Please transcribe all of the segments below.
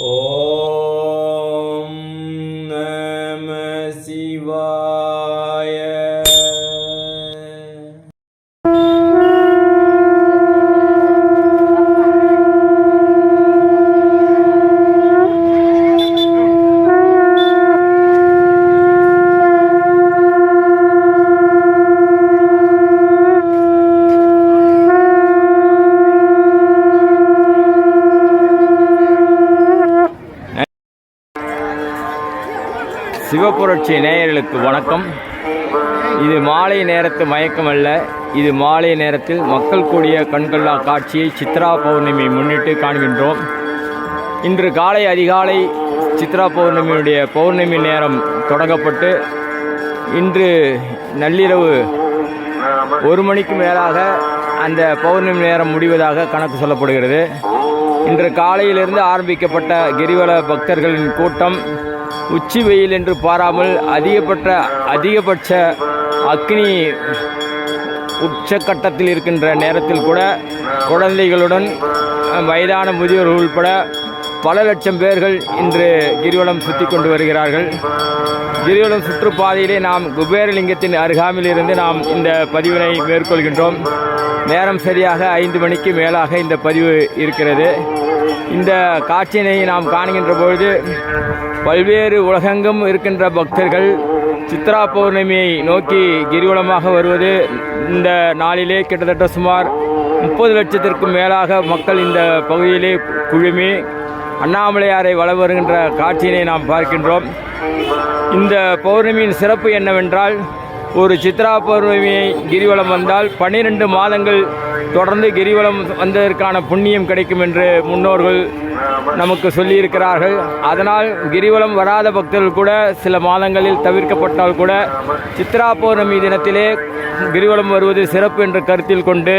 ஓம் நம சிவாய. சிவபுரட்சி நேயர்களுக்கு வணக்கம். இது மாலை நேரத்து மயக்கம் அல்ல, இது மாலை நேரத்தில் மக்கள் கூடிய கண்கொள்ளா காட்சியை சித்ரா பௌர்ணமி முன்னிட்டு காண்கின்றோம். இன்று காலை அதிகாலை சித்ரா பௌர்ணமியுடைய பௌர்ணமி நேரம் தொடங்கப்பட்டு இன்று நள்ளிரவு 1 மணிக்கு மேலாக அந்த பௌர்ணமி நேரம் முடிவதாக கணக்கு சொல்லப்படுகிறது. இன்று காலையிலிருந்து ஆரம்பிக்கப்பட்ட கிரிவல பக்தர்களின் கூட்டம் உச்சி வெயில் என்று பாராமல் அதிகபட்ச அக்னி உச்சக்கட்டத்தில் இருக்கின்ற நேரத்தில் கூட குழந்தைகளுடன் வயதான முதியோர்கள் உள்பட பல லட்சம் பேர்கள் இன்று கிரிவலம் சுற்றி கொண்டு வருகிறார்கள். கிரிவலம் சுற்றுப்பாதையிலே நாம் குபேரலிங்கத்தின் அருகாமையில் இருந்து நாம் இந்த பதிவினை மேற்கொள்கின்றோம். நேரம் சரியாக 5 மணிக்கு மேலாக இந்த பதிவு இருக்கிறது. இந்த காட்சியினை நாம் காணுகின்ற பொழுது பல்வேறு உலகெங்கும் இருக்கின்ற பக்தர்கள் சித்ரா பௌர்ணமியை நோக்கி கிரிவலமாக வருவது இந்த நாளிலே கிட்டத்தட்ட சுமார் 30 லட்சத்திற்கும் மேலாக மக்கள் இந்த பகுதியிலே குழுமி அண்ணாமலையாரை வலம் வருகின்ற காட்சியினை நாம் பார்க்கின்றோம். இந்த பௌர்ணமியின் சிறப்பு என்னவென்றால், ஒரு சித்ரா பௌர்ணமியை கிரிவலம் வந்தால் 12 மாதங்கள் தொடர்ந்து கிரிவலம் வந்ததற்கான புண்ணியம் கிடைக்கும் என்று முன்னோர்கள் நமக்கு சொல்லியிருக்கிறார்கள். அதனால் கிரிவலம் வராத பக்தர்கள் கூட சில மாதங்களில் தவிர்க்கப்பட்டால் கூட சித்ரா பௌர்ணமி தினத்திலே கிரிவலம் வருவது சிறப்பு என்ற கருத்தில் கொண்டு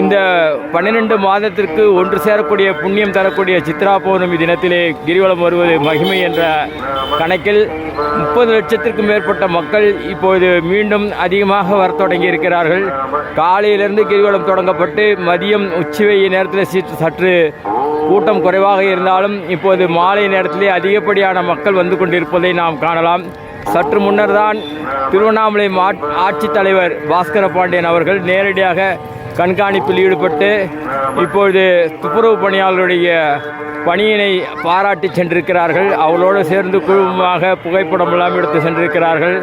இந்த 12 மாதத்திற்கு ஒன்று சேரக்கூடிய புண்ணியம் தரக்கூடிய சித்ரா பௌர்ணமி தினத்திலே கிரிவலம் வருவது மகிமை என்ற கணக்கில் 30 லட்சத்திற்கும் மேற்பட்ட மக்கள் இப்போது மீண்டும் அதிகமாக வர தொடங்கி இருக்கிறார்கள். காலையிலிருந்து கிரிவலம் தொடங்கப்பட்டு மதியம் உச்சிவெயில் நேரத்தில் சற்று கூட்டம் குறைவாக இருந்தாலும் இப்போது மாலை நேரத்திலே அதிகப்படியான மக்கள் வந்து கொண்டிருப்பதை நாம் காணலாம். சற்று முன்னர் தான் திருவண்ணாமலை ஆட்சித்தலைவர் பாஸ்கர பாண்டியன் அவர்கள் நேரடியாக கண்காணிப்பில் ஈடுபட்டு இப்பொழுது துப்புரவு பணியாளருடைய பணியினை பாராட்டி சென்றிருக்கிறார்கள். அவர்களோடு சேர்ந்து குழுமமாக புகைப்படம் எல்லாம் எடுத்து சென்றிருக்கிறார்கள்.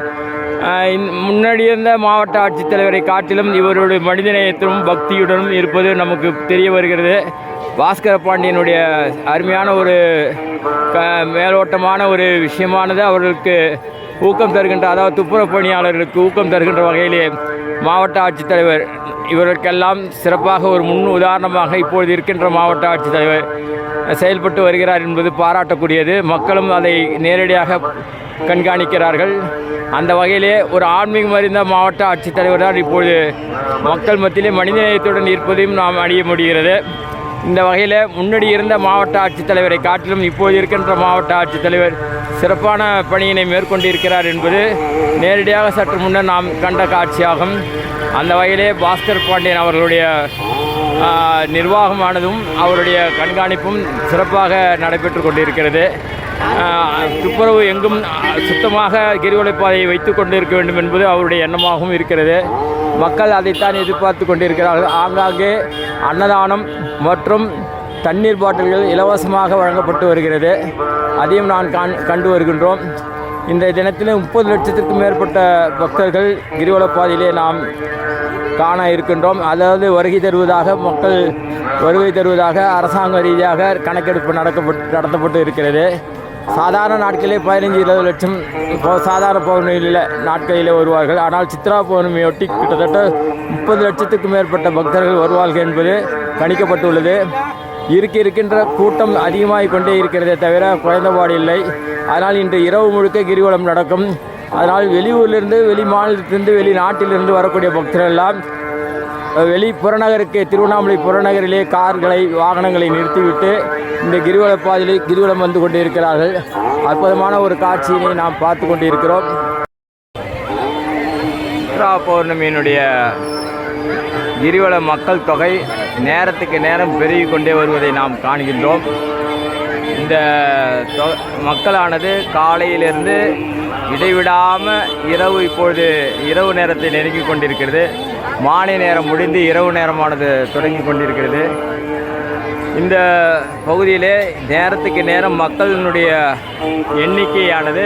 முன்னாடி இருந்த மாவட்ட ஆட்சித்தலைவரை காட்டிலும் இவருடைய மனிதநேயத்திலும் பக்தியுடனும் இருப்பது நமக்கு தெரிய வருகிறது. பாஸ்கர பாண்டியனுடைய அருமையான ஒரு மேலோட்டமான ஒரு விஷயமானது அவர்களுக்கு ஊக்கம் தருகின்ற, அதாவது துப்புரவு பணியாளர்களுக்கு ஊக்கம் தருகின்ற வகையிலே மாவட்ட ஆட்சித்தலைவர் இவர்களுக்கெல்லாம் சிறப்பாக ஒரு முன் உதாரணமாக இப்பொழுது இருக்கின்ற மாவட்ட ஆட்சித்தலைவர் செயல்பட்டு வருகிறார் என்பது பாராட்டக்கூடியது. மக்களும் அதை நேரடியாக கண்காணிக்கிறார்கள். அந்த வகையிலே ஒரு ஆன்மீகம் அறிந்த மாவட்ட ஆட்சித்தலைவர் தான் இப்பொழுது மக்கள் மத்தியிலே மனிதநேயத்துடன் இருப்பதையும் நாம் அறிய முடிகிறது. இந்த வகையில் முன்னாடி இருந்த மாவட்ட ஆட்சித்தலைவரை காட்டிலும் இப்போது இருக்கின்ற மாவட்ட ஆட்சித்தலைவர் சிறப்பான பணியினை மேற்கொண்டிருக்கிறார் என்பது நேரடியாக சற்று முன்னர் நாம் கண்ட காட்சியாகும். அந்த வகையிலே பாஸ்கர் பாண்டியன் அவர்களுடைய நிர்வாகமானதும் அவருடைய கண்காணிப்பும் சிறப்பாக நடைபெற்று கொண்டிருக்கிறது. துப்புரவு எங்கும் சுத்தமாக கிரிவலைப்பாதையை வைத்து கொண்டு இருக்க வேண்டும் என்பது அவருடைய எண்ணமாகவும் இருக்கிறது. மக்கள் அதைத்தான் எதிர்பார்த்து கொண்டிருக்கிறார்கள். ஆங்காங்கே அன்னதானம் மற்றும் தண்ணீர் பாட்டில்கள் இலவசமாக வழங்கப்பட்டு வருகிறது. அதையும் நான் கண்டு வருகின்றோம். இந்த தினத்தில் 30 லட்சத்திற்கும் மேற்பட்ட பக்தர்கள் கிரிவலப்பாதையிலே நாம் காண இருக்கின்றோம். அதாவது வருகை தருவதாக அரசாங்க ரீதியாக கணக்கெடுப்பு நடத்தப்பட்டு இருக்கிறது. சாதாரண நாட்களிலே 15-20 லட்சம் சாதாரண பௌர்ணமியில் நாட்களிலே வருவார்கள். ஆனால் சித்ரா பௌர்ணமியொட்டி கிட்டத்தட்ட 30 லட்சத்துக்கும் மேற்பட்ட பக்தர்கள் வருவார்கள் என்பது கணிக்கப்பட்டுள்ளது. இருக்கின்ற கூட்டம் அதிகமாகிக் கொண்டே இருக்கிறதே தவிர குறைந்தபாடு இல்லை. அதனால் இன்று இரவு முழுக்க கிரிவலம் நடக்கும். அதனால் வெளியூரிலிருந்து, வெளி மாநிலத்திலிருந்து, வெளிநாட்டிலிருந்து வரக்கூடிய பக்தர்கள் எல்லாம் புறநகருக்கு, திருவண்ணாமலை புறநகரிலே வாகனங்களை நிறுத்திவிட்டு இந்த கிரிவலப்பாதையிலே கிரிவலம் வந்து கொண்டிருக்கிறார்கள். அற்புதமான ஒரு காட்சியினை நாம் பார்த்து கொண்டிருக்கிறோம். சித்ரா பௌர்ணமியினுடைய கிரிவல மக்கள் தொகை நேரத்துக்கு நேரம் பெருகி கொண்டே வருவதை நாம் காண்கின்றோம். இந்த மக்களானது காலையிலிருந்து இடைவிடாமல் இப்பொழுது இரவு நேரத்தை நெருங்கி கொண்டிருக்கிறது. மாலை நேரம் முடிந்து இரவு நேரமானது தொடங்கி கொண்டிருக்கிறது. இந்த பகுதியிலே நேரத்துக்கு நேரம் மக்களினுடைய எண்ணிக்கையானது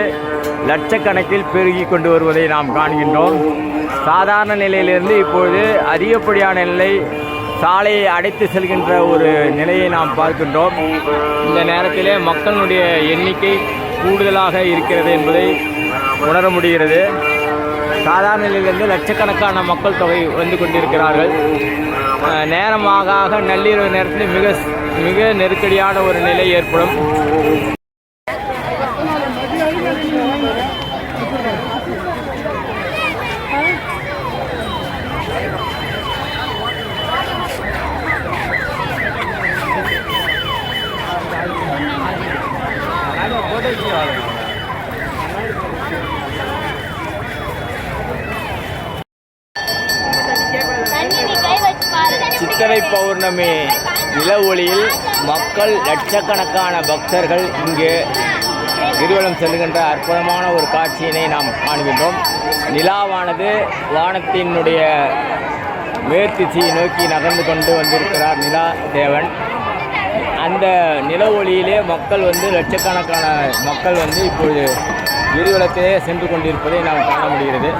லட்சக்கணக்கில் பெருகி கொண்டு வருவதை நாம் காண்கின்றோம். சாதாரண நிலையிலிருந்து இப்பொழுது அதிகப்படியான நிலை சாலையை அடைத்து செல்கின்ற ஒரு நிலையை நாம் பார்க்கின்றோம். இந்த நேரத்திலே மக்களுடைய எண்ணிக்கை கூடுதலாக இருக்கிறது என்பதை உணர முடிகிறது. சாதாரண நிலையிலிருந்து லட்சக்கணக்கான மக்கள் தொகை வந்து கொண்டிருக்கிறார்கள். நேரமாக நள்ளிரவு நேரத்தில் மிக நெருக்கடியான ஒரு நிலை ஏற்படும். சித்திரை பௌர்ணமி நில ஒளியில் மக்கள் லட்சக்கணக்கான பக்தர்கள் இங்கு கிரிவலம் செல்கின்ற அற்புதமான ஒரு காட்சியினை நாம் காண்கின்றோம். நிலாவானது வானத்தினுடைய மேற்திசையை நோக்கி நகர்ந்து கொண்டு வந்திருக்கிறார் நிலா தேவன். அந்த நில ஒளியிலே மக்கள் லட்சக்கணக்கான மக்கள் இப்பொழுது கிரிவலத்திலே சென்று கொண்டிருப்பதை நாம் காண முடிகிறது.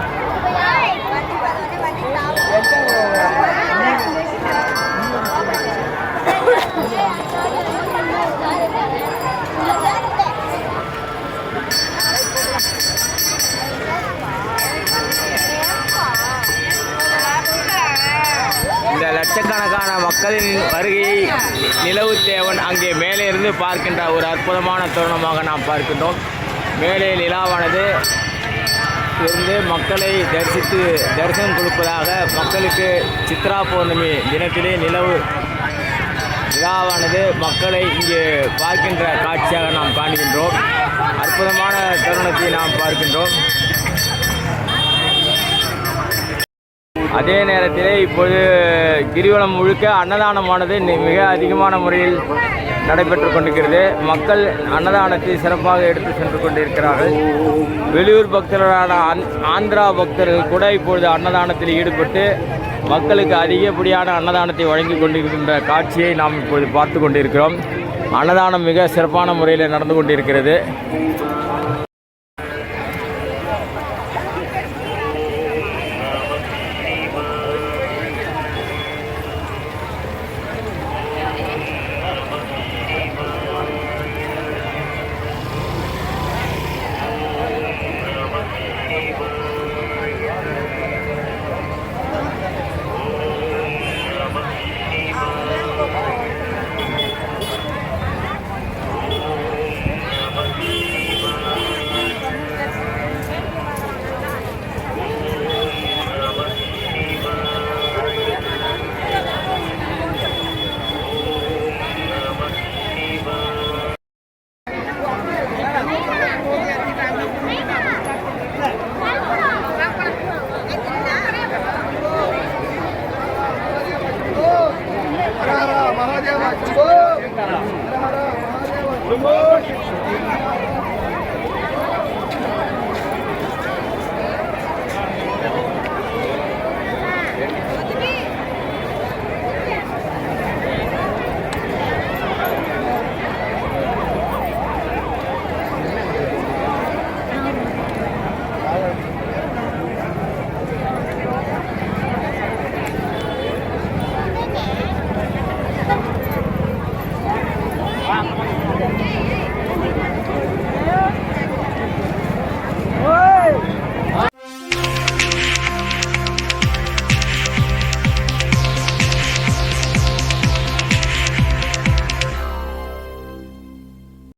இந்த லட்சக்கணக்கான மக்களின் வருகையை நிலவு தேவன் அங்கே மேலே இருந்து பார்க்கின்ற ஒரு அற்புதமான தருணமாக நாம் பார்க்கின்றோம். மேலே நிலாவானது இருந்து மக்களை தரிசனம் கொடுப்பதாக மக்களுக்கு சித்ரா பௌர்ணமி தினத்திலே நிலாவானது மக்களை இங்கே பார்க்கின்ற காட்சியாக நாம் காண்கின்றோம். அற்புதமான தருணத்தை நாம் பார்க்கின்றோம். அதே நேரத்திலே இப்போது கிரிவலம் முழுக்க அன்னதானமானது மிக அதிகமான முறையில் நடைபெற்று கொண்டிருக்கிறது. மக்கள் அன்னதானத்தை சிறப்பாக எடுத்து சென்று கொண்டிருக்கிறார்கள். வெளியூர் பக்தர்களான ஆந்திரா பக்தர்கள் கூட இப்பொழுது அன்னதானத்தில் ஈடுபட்டு மக்களுக்கு அதிகப்படியான அன்னதானத்தை வழங்கி கொண்டிருக்கின்ற காட்சியை நாம் இப்போது பார்த்து கொண்டிருக்கிறோம். அன்னதானம் மிக சிறப்பான முறையில் நடந்து கொண்டிருக்கிறது.